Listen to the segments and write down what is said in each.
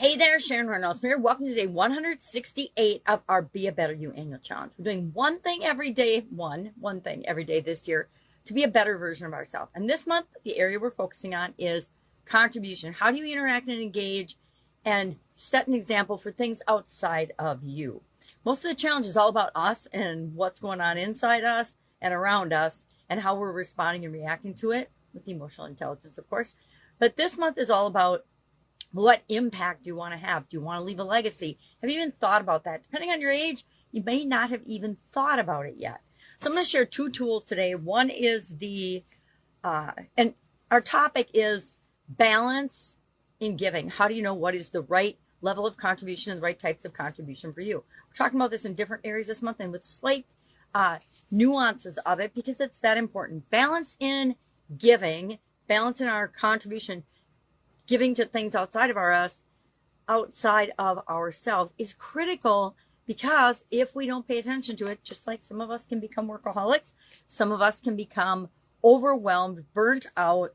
Hey there, Sharon Horne-Ellstrom here. Welcome to day 168 of our Be a Better You annual challenge. We're doing one thing every day, one thing every day this year to be a better version of ourselves. And this month, the area we're focusing on is contribution. How do you interact and engage and set an example for things outside of you? Most of the challenge is all about us and what's going on inside us and around us and how we're responding and reacting to it with emotional intelligence, of course. But this month is all about what impact do you want to have? Do you want to leave a legacy? Have you even thought about that? Depending on your age, you may not have even thought about it yet. So I'm going to share two tools today. One is and our topic is balance in giving. How do you know what is the right level of contribution and the right types of contribution for you? We're talking about this in different areas this month and with slight nuances of it because it's that important. Balance in giving, balance in our contribution, giving to things outside of ourselves is critical because if we don't pay attention to it, just like some of us can become workaholics, some of us can become overwhelmed, burnt out,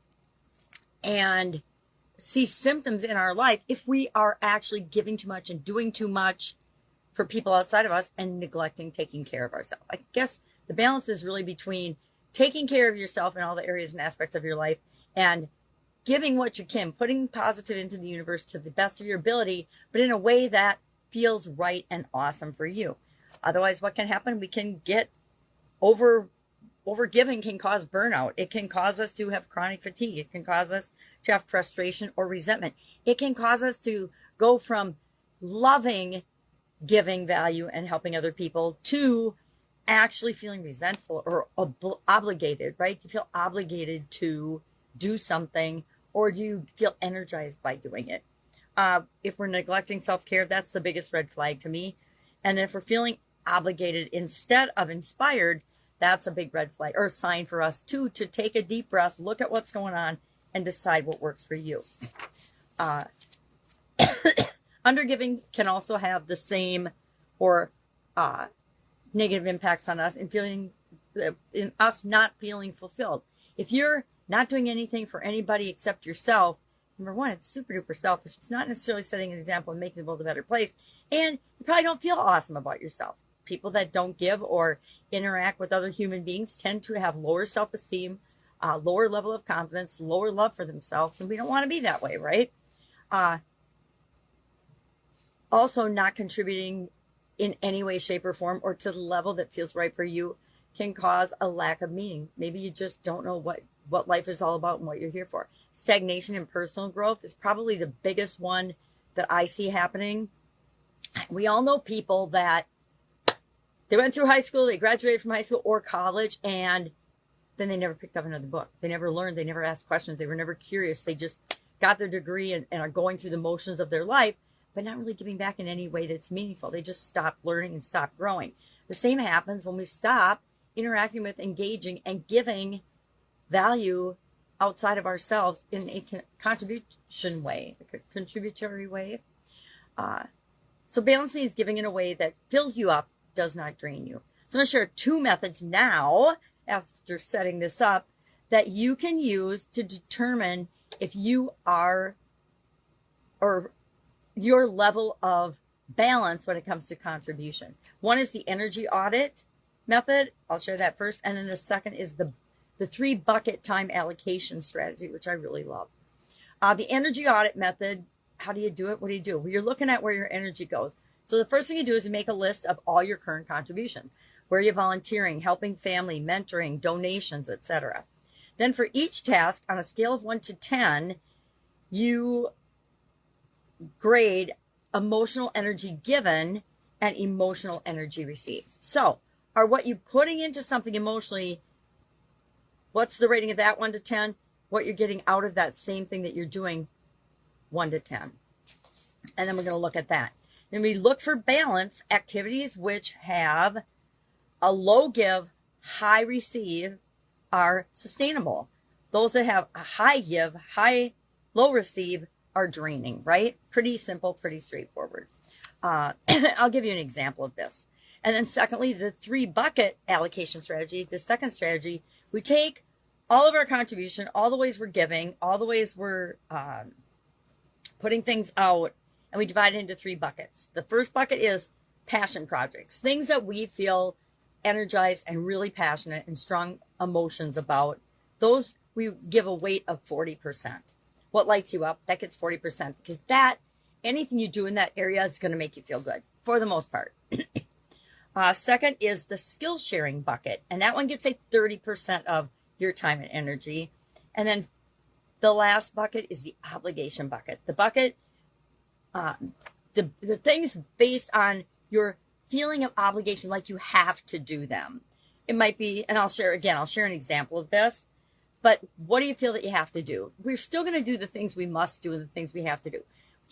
and see symptoms in our life if we are actually giving too much and doing too much for people outside of us and neglecting taking care of ourselves. I guess the balance is really between taking care of yourself in all the areas and aspects of your life and giving what you can, putting positive into the universe to the best of your ability, but in a way that feels right and awesome for you. Otherwise, what can happen? We can get overgiving can cause burnout. It can cause us to have chronic fatigue. It can cause us to have frustration or resentment. It can cause us to go from loving giving value and helping other people to actually feeling resentful or obligated, right? You feel obligated to do something, or do you feel energized by doing it? If we're neglecting self-care, that's the biggest red flag to me. And then if we're feeling obligated instead of inspired, that's a big red flag or sign for us too, to take a deep breath, look at what's going on, and decide what works for you. Undergiving can also have the same or negative impacts on us in us not feeling fulfilled. If you're not doing anything for anybody except yourself, number one, it's super duper selfish. It's not necessarily setting an example and making the world a better place. And you probably don't feel awesome about yourself. People that don't give or interact with other human beings tend to have lower self-esteem, lower level of confidence, lower love for themselves. And we don't want to be that way, right? Also, not contributing in any way, shape, or form or to the level that feels right for you can cause a lack of meaning. Maybe you just don't know what life is all about and what you're here for. Stagnation in personal growth is probably the biggest one that I see happening. We all know people that they went through high school, they graduated from high school or college, and then they never picked up another book. They never learned, they never asked questions, they were never curious. They just got their degree and are going through the motions of their life, but not really giving back in any way that's meaningful. They just stopped learning and stopped growing. The same happens when we stop interacting with, engaging, and giving value outside of ourselves in a contribution way, a contributory way. So balance means giving in a way that fills you up, does not drain you. So I'm going to share two methods now, after setting this up, that you can use to determine if you are, or your level of balance when it comes to contribution. One is the EnergyAudit method. I'll share that first. And then the second is the 3-bucket time allocation strategy, which I really love. The EnergyAudit method, how do you do it? What do you do? Well, you're looking at where your energy goes. So the first thing you do is you make a list of all your current contributions. Where you're volunteering, helping family, mentoring, donations, etc. Then for each task, on a scale of 1 to 10, you grade emotional energy given and emotional energy received. So are what you're putting into something emotionally, what's the rating of that 1 to 10? What you're getting out of that same thing that you're doing, 1 to 10. And then we're going to look at that. Then we look for balance, activities which have a low give, high receive are sustainable. Those that have a high give, low receive are draining, right? Pretty simple, pretty straightforward. I'll give you an example of this. And then secondly, the 3-bucket allocation strategy, the second strategy, we take all of our contribution, all the ways we're giving, all the ways we're putting things out, and we divide it into 3 buckets. The first bucket is passion projects, things that we feel energized and really passionate and strong emotions about. Those we give a weight of 40%. What lights you up, that gets 40%, because anything you do in that area is going to make you feel good for the most part. Second is the Skillsharing bucket, and that one gets a 30% of your time and energy. And then the last bucket is the obligation bucket. The bucket, the things based on your feeling of obligation, like you have to do them. It might be, and I'll share an example of this, but what do you feel that you have to do? We're still going to do the things we must do and the things we have to do.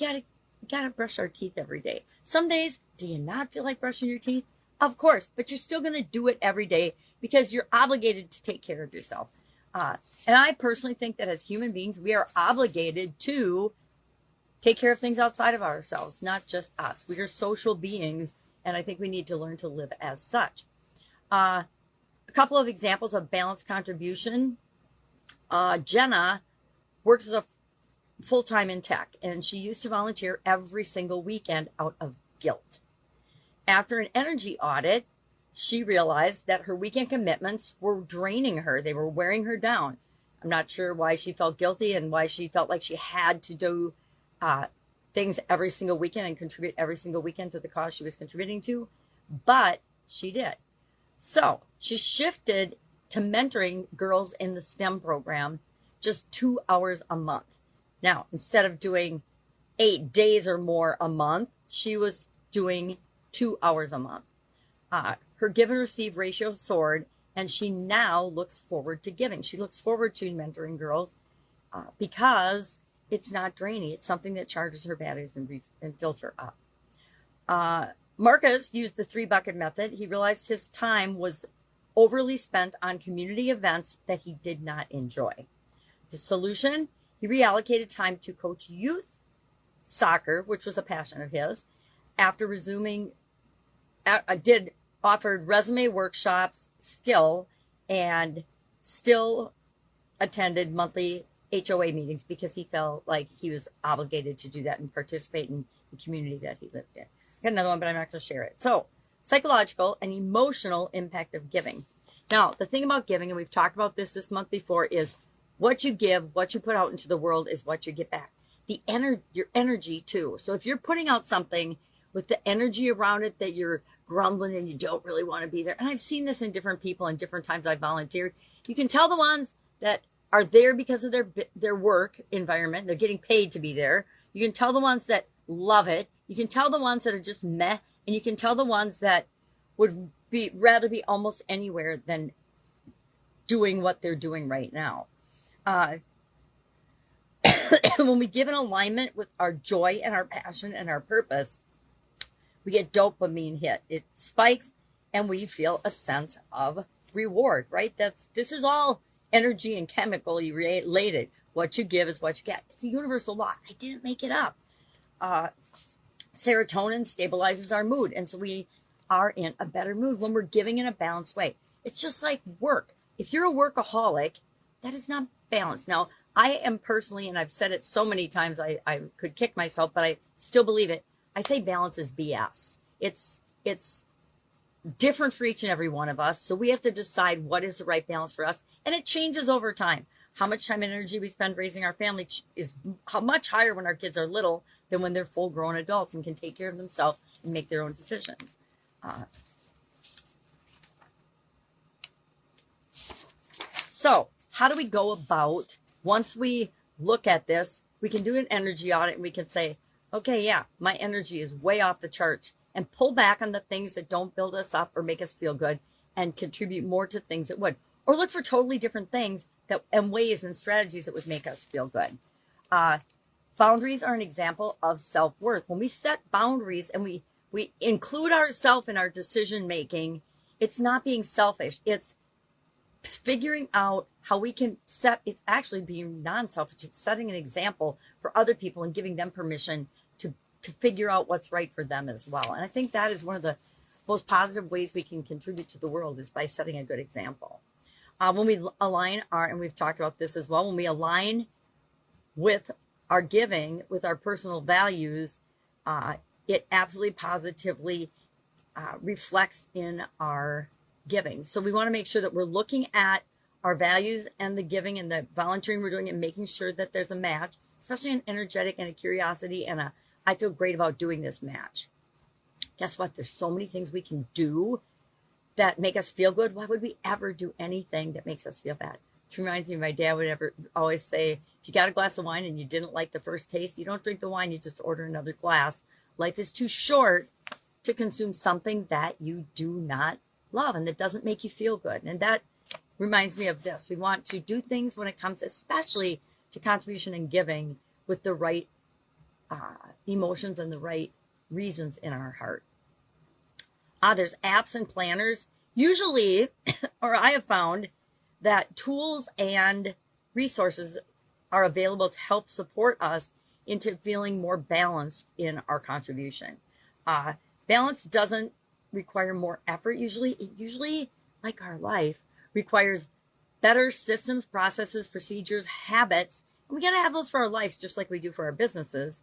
We gotta brush our teeth every day. Some days, do you not feel like brushing your teeth? Of course, but you're still going to do it every day because you're obligated to take care of yourself. And I personally think that as human beings, we are obligated to take care of things outside of ourselves, not just us. We are social beings, and I think we need to learn to live as such. A couple of examples of balanced contribution. Jenna works as a full-time in tech, and she used to volunteer every single weekend out of guilt. After an energy audit, she realized that her weekend commitments were draining her. They were wearing her down. I'm not sure why she felt guilty and why she felt like she had to do things every single weekend and contribute every single weekend to the cause she was contributing to, but she did. So she shifted to mentoring girls in the STEM program just 2 hours a month. Now, instead of doing 8 days or more a month, she was doing 2 hours a month. Her give and receive ratio soared, and she now looks forward to giving. She looks forward to mentoring girls because it's not draining. It's something that charges her batteries and fills her up. Marcus used the 3-bucket method. He realized his time was overly spent on community events that he did not enjoy. The solution, he reallocated time to coach youth soccer, which was a passion of his. After resuming, offered resume workshops, and still attended monthly HOA meetings because he felt like he was obligated to do that and participate in the community that he lived in. I got another one, but I'm not going to share it. So, psychological and emotional impact of giving. Now, the thing about giving, and we've talked about this month before, is what you give, what you put out into the world is what you get back. Your energy too. So if you're putting out something with the energy around it that you're grumbling and you don't really want to be there, and I've seen this in different people and different times I've volunteered, you can tell the ones that are there because of their work environment, they're getting paid to be there. You can tell the ones that love it. You can tell the ones that are just meh, and you can tell the ones that would rather be almost anywhere than doing what they're doing right now. When we give an alignment with our joy and our passion and our purpose, we get dopamine hit. It spikes and we feel a sense of reward, right? This is all energy and chemically related. What you give is what you get. It's a universal law. I didn't make it up. Serotonin stabilizes our mood, and so we are in a better mood when we're giving in a balanced way. It's just like work. If you're a workaholic, that is not balanced. Now, I am personally, and I've said it so many times, I could kick myself, but I still believe it. I say balance is BS. It's different for each and every one of us. So we have to decide what is the right balance for us. And it changes over time. How much time and energy we spend raising our family is how much higher when our kids are little than when they're full grown adults and can take care of themselves and make their own decisions. So how do we go about, once we look at this, we can do an energy audit and we can say, okay, yeah, my energy is way off the charts, and pull back on the things that don't build us up or make us feel good and contribute more to things that would, or look for totally different things and ways and strategies that would make us feel good. Boundaries are an example of self-worth. When we set boundaries and we include ourselves in our decision making, it's not being selfish. It's figuring out how we can it's actually being non-selfish. It's setting an example for other people and giving them permission to figure out what's right for them as well. And I think that is one of the most positive ways we can contribute to the world, is by setting a good example. When we align and we've talked about this as well, when we align with our giving, with our personal values, it absolutely positively reflects in our giving. So we want to make sure that we're looking at our values and the giving and the volunteering we're doing and making sure that there's a match, especially an energetic and a curiosity and a I feel great about doing this match. Guess what? There's so many things we can do that make us feel good. Why would we ever do anything that makes us feel bad? It reminds me, my dad would always say, if you got a glass of wine and you didn't like the first taste, you don't drink the wine, you just order another glass. Life is too short to consume something that you do not love and that doesn't make you feel good. And that reminds me of this. We want to do things when it comes, especially to contribution and giving, with the right emotions and the right reasons in our heart. There's apps and planners. Usually, or I have found that tools and resources are available to help support us into feeling more balanced in our contribution. Balance doesn't require more effort usually. It usually, like our life, requires better systems, processes, procedures, habits. And we got to have those for our lives just like we do for our businesses.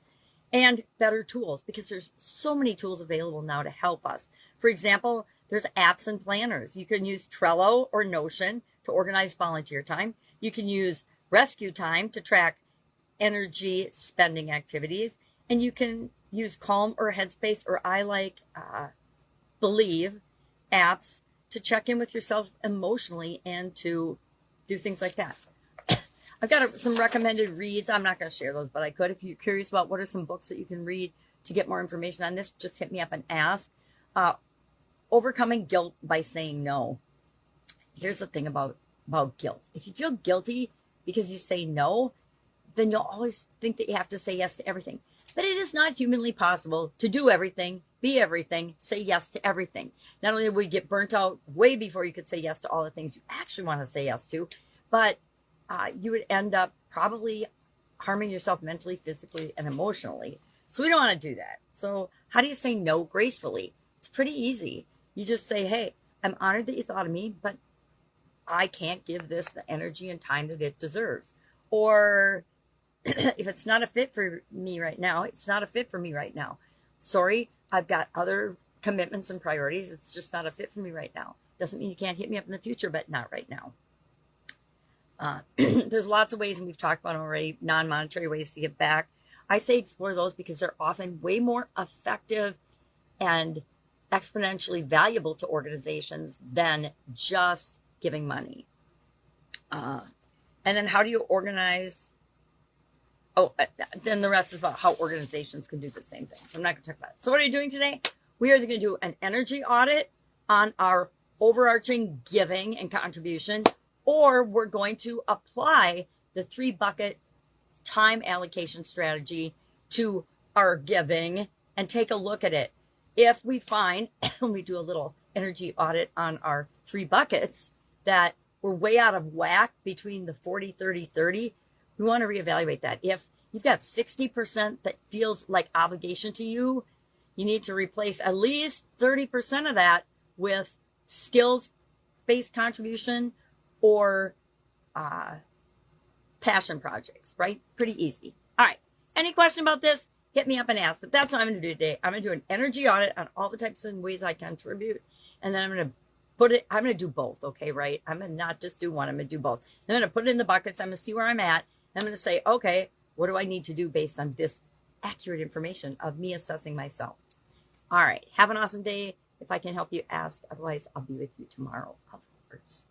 And better tools, because there's so many tools available now to help us. For example, there's apps and planners. You can use Trello or Notion to organize volunteer time. You can use Rescue Time to track energy spending activities. And you can use Calm or Headspace, or I like Believe apps to check in with yourself emotionally and to do things like that. I've got some recommended reads. I'm not going to share those, but I could. If you're curious about what are some books that you can read to get more information on this, just hit me up and ask. Overcoming Guilt by Saying No. Here's the thing about guilt. If you feel guilty because you say no, then you'll always think that you have to say yes to everything. But it is not humanly possible to do everything, be everything, say yes to everything. Not only would you get burnt out way before you could say yes to all the things you actually want to say yes to, but you would end up probably harming yourself mentally, physically, and emotionally. So we don't want to do that. So how do you say no gracefully? It's pretty easy. You just say, hey, I'm honored that you thought of me, but I can't give this the energy and time that it deserves. Or if it's not a fit for me right now, it's not a fit for me right now. Sorry, I've got other commitments and priorities. It's just not a fit for me right now. Doesn't mean you can't hit me up in the future, but not right now. There's lots of ways, and we've talked about them already, non-monetary ways to give back. I say explore those because they're often way more effective and exponentially valuable to organizations than just giving money. And then how do you organize? Then the rest is about how organizations can do the same thing. So I'm not going to talk about it. So what are you doing today? We are going to do an energy audit on our overarching giving and contribution, or we're going to apply the 3-bucket time allocation strategy to our giving and take a look at it. If we find, when we do a little energy audit on our 3 buckets, that we're way out of whack between the 40, 30, 30, we want to reevaluate that. If you've got 60% that feels like obligation to you, you need to replace at least 30% of that with skills-based contribution or passion projects, right? Pretty easy. All right. Any question about this? Hit me up and ask. But that's what I'm going to do today. I'm going to do an energy audit on all the types and ways I contribute. And then I'm going to I'm going to do both. Okay, right? I'm going to not just do one. I'm going to do both. Then I'm going to put it in the buckets. I'm going to see where I'm at. I'm going to say, okay, what do I need to do based on this accurate information of me assessing myself? All right. Have an awesome day. If I can help you, ask. Otherwise, I'll be with you tomorrow, of course.